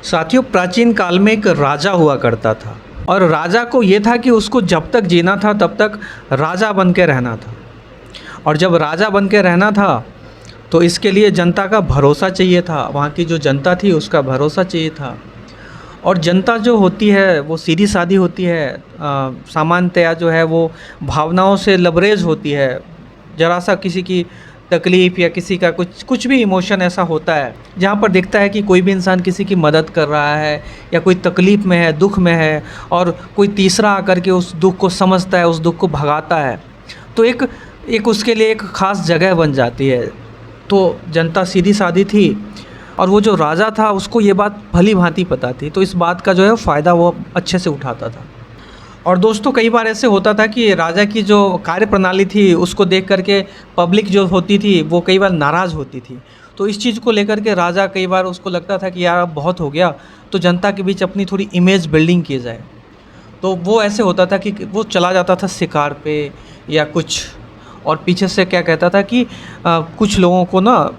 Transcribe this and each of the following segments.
साथियों, प्राचीन काल में एक राजा हुआ करता था और राजा को ये था कि उसको जब तक जीना था तब तक राजा बन के रहना था। और जब राजा बन के रहना था तो इसके लिए जनता का भरोसा चाहिए था, वहाँ की जो जनता थी उसका भरोसा चाहिए था। और जनता जो होती है वो सीधी सादी होती है, सामान्यतया जो है वो भावनाओं से लबरेज होती है। ज़रा सा किसी की तकलीफ़ या किसी का कुछ भी इमोशन ऐसा होता है जहाँ पर दिखता है कि कोई भी इंसान किसी की मदद कर रहा है या कोई तकलीफ़ में है, दुख में है, और कोई तीसरा आकर के उस दुख को समझता है, उस दुख को भगाता है, तो एक उसके लिए एक ख़ास जगह बन जाती है। तो जनता सीधी सादी थी और वो जो राजा था उसको ये बात भली भांति पता थी, तो इस बात का जो है फ़ायदा वो अच्छे से उठाता था। और दोस्तों, कई बार ऐसे होता था कि राजा की जो कार्य प्रणाली थी उसको देख करके पब्लिक जो होती थी वो कई बार नाराज़ होती थी। तो इस चीज़ को लेकर के राजा कई बार उसको लगता था कि यार अब बहुत हो गया, तो जनता के बीच अपनी थोड़ी इमेज बिल्डिंग की जाए। तो वो ऐसे होता था कि वो चला जाता था शिकार पे या कुछ, और पीछे से क्या कहता था कि कुछ लोगों को ना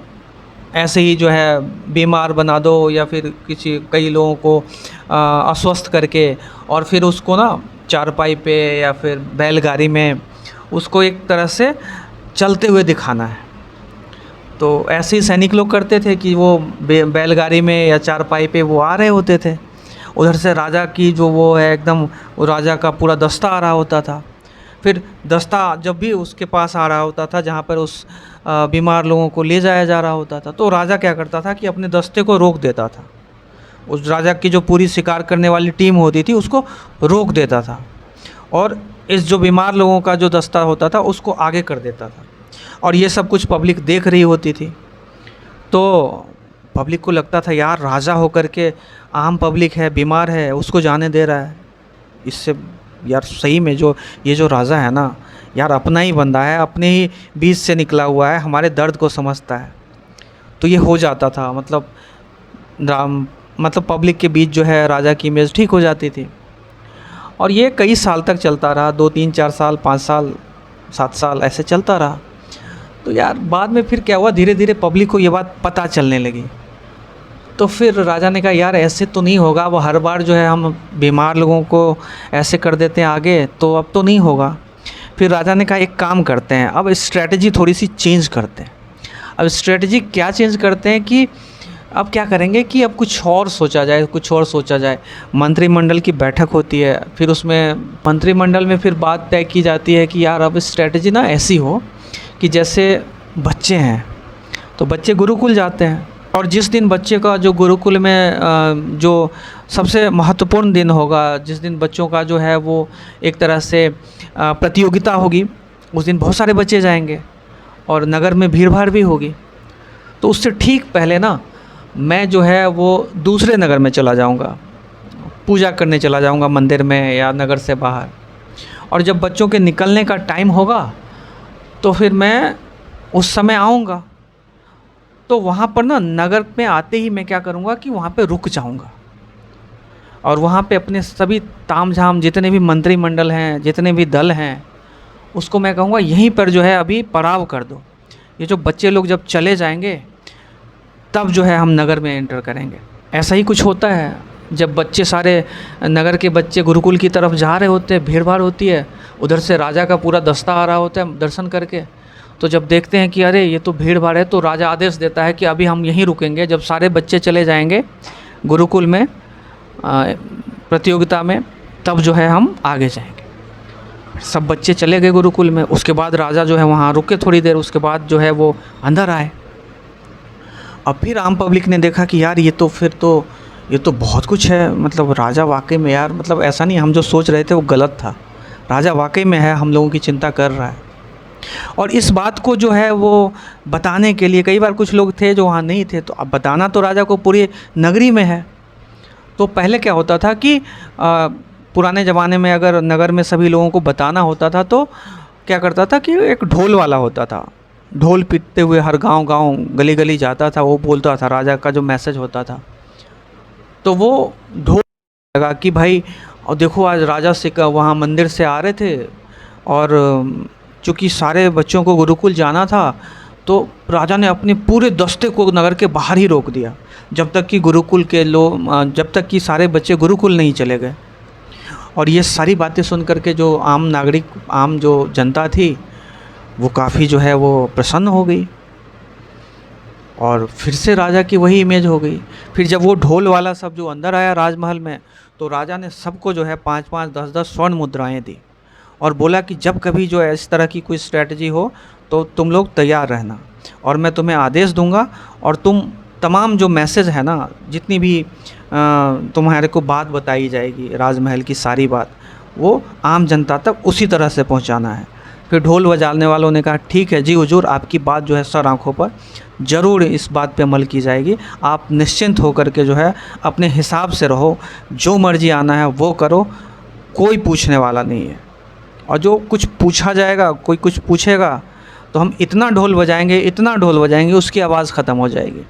ऐसे ही जो है बीमार बना दो, या फिर कई लोगों को अस्वस्थ करके, और फिर उसको ना चारपाई पे या फिर बैलगाड़ी में उसको एक तरह से चलते हुए दिखाना है। तो ऐसे ही सैनिक लोग करते थे कि वो बैलगाड़ी में या चारपाई पे वो आ रहे होते थे, उधर से राजा की जो वो है एकदम, वो राजा का पूरा दस्ता आ रहा होता था। फिर दस्ता जब भी उसके पास आ रहा होता था जहाँ पर उस बीमार लोगों को ले जाया जा रहा होता था, तो राजा क्या करता था कि अपने दस्ते को रोक देता था। उस राजा की जो पूरी शिकार करने वाली टीम होती थी उसको रोक देता था, और इस जो बीमार लोगों का जो दस्ता होता था उसको आगे कर देता था। और ये सब कुछ पब्लिक देख रही होती थी। तो पब्लिक को लगता था यार राजा होकर के आम पब्लिक है, बीमार है, उसको जाने दे रहा है। इससे यार सही में ये जो राजा है ना यार, अपना ही बंदा है, अपने ही बीच से निकला हुआ है, हमारे दर्द को समझता है। तो ये हो जाता था, मतलब पब्लिक के बीच जो है राजा की इमेज ठीक हो जाती थी। और ये कई साल तक चलता रहा, 2 3 4 साल, 5 साल, 7 साल ऐसे चलता रहा। तो यार बाद में फिर क्या हुआ, धीरे धीरे पब्लिक को ये बात पता चलने लगी। तो फिर राजा ने कहा यार ऐसे तो नहीं होगा, वो हर बार जो है हम बीमार लोगों को ऐसे कर देते हैं आगे, तो अब तो नहीं होगा। फिर राजा ने कहा एक काम करते हैं, अब स्ट्रैटेजी थोड़ी सी चेंज करते हैं। अब स्ट्रैटेजी क्या चेंज करते हैं कि अब क्या करेंगे कि अब कुछ और सोचा जाए। मंत्रिमंडल की बैठक होती है, फिर उसमें मंत्रिमंडल में फिर बात तय की जाती है कि यार अब स्ट्रैटेजी ना ऐसी हो कि जैसे बच्चे हैं तो बच्चे गुरुकुल जाते हैं, और जिस दिन बच्चे का जो गुरुकुल में जो सबसे महत्वपूर्ण दिन होगा, जिस दिन बच्चों का जो है वो एक तरह से प्रतियोगिता होगी, उस दिन बहुत सारे बच्चे जाएंगे और नगर में भीड़ भाड़ भी होगी। तो उससे ठीक पहले ना मैं जो है वो दूसरे नगर में चला जाऊंगा, पूजा करने चला जाऊंगा मंदिर में या नगर से बाहर। और जब बच्चों के निकलने का टाइम होगा तो फिर मैं उस समय आऊँगा। तो वहाँ पर ना नगर में आते ही मैं क्या करूँगा कि वहाँ पे रुक जाऊँगा, और वहाँ पे अपने सभी तामझाम जितने भी मंत्रिमंडल हैं, जितने भी दल हैं, उसको मैं कहूँगा यहीं पर जो है अभी पड़ाव कर दो। ये जो बच्चे लोग जब चले जाएंगे तब जो है हम नगर में एंटर करेंगे। ऐसा ही कुछ होता है, जब बच्चे सारे नगर के बच्चे गुरुकुल की तरफ जा रहे होते हैं, भीड़ भाड़ होती है, उधर से राजा का पूरा दस्ता आ रहा होता है दर्शन करके। तो जब देखते हैं कि अरे ये तो भीड़ भाड़ है, तो राजा आदेश देता है कि अभी हम यहीं रुकेंगे, जब सारे बच्चे चले जाएंगे गुरुकुल में प्रतियोगिता में, तब जो है हम आगे जाएंगे। सब बच्चे चले गए गुरुकुल में, उसके बाद राजा जो है वहाँ रुके थोड़ी देर, उसके बाद जो है वो अंदर आए। अब फिर आम पब्लिक ने देखा कि यार ये तो बहुत कुछ है, मतलब राजा वाकई में यार, मतलब ऐसा नहीं, हम जो सोच रहे थे वो गलत था, राजा वाकई में है, हम लोगों की चिंता कर रहा है। और इस बात को जो है वो बताने के लिए कई बार कुछ लोग थे जो वहाँ नहीं थे, तो अब बताना तो राजा को पूरी नगरी में है। तो पहले क्या होता था कि पुराने ज़माने में अगर नगर में सभी लोगों को बताना होता था तो क्या करता था कि एक ढोल वाला होता था, ढोल पीटते हुए हर गांव गली गली जाता था, वो बोलता था राजा का जो मैसेज होता था। तो वो ढोल लगा कि भाई और देखो आज राजा से वहाँ मंदिर से आ रहे थे, और चूँकि सारे बच्चों को गुरुकुल जाना था तो राजा ने अपने पूरे दस्ते को नगर के बाहर ही रोक दिया, जब तक कि गुरुकुल के लोग जब तक कि सारे बच्चे गुरुकुल नहीं चले गए। और ये सारी बातें सुन कर के जो आम नागरिक, आम जो जनता थी, वो काफ़ी जो है वो प्रसन्न हो गई और फिर से राजा की वही इमेज हो गई। फिर जब वो ढोल वाला सब जो अंदर आया राजमहल में, तो राजा ने सबको जो है 5-5, 10-10 स्वर्ण मुद्राएं दी और बोला कि जब कभी जो है इस तरह की कोई स्ट्रैटेजी हो तो तुम लोग तैयार रहना और मैं तुम्हें आदेश दूंगा और तुम तमाम जो मैसेज है ना, जितनी भी तुम्हारे को बात बताई जाएगी राजमहल की सारी बात, वो आम जनता तक उसी तरह से पहुंचाना है। फिर ढोल बजाने वालों ने कहा ठीक है जी हुजूर, आपकी बात जो है सर आँखों पर, ज़रूर इस बात पे अमल की जाएगी। आप निश्चिंत होकर के जो है अपने हिसाब से रहो, जो मर्जी आना है वो करो, कोई पूछने वाला नहीं है। और जो कुछ पूछा जाएगा, कोई कुछ पूछेगा तो हम इतना ढोल बजाएंगे, इतना ढोल बजाएंगे, उसकी आवाज़ ख़त्म हो जाएगी।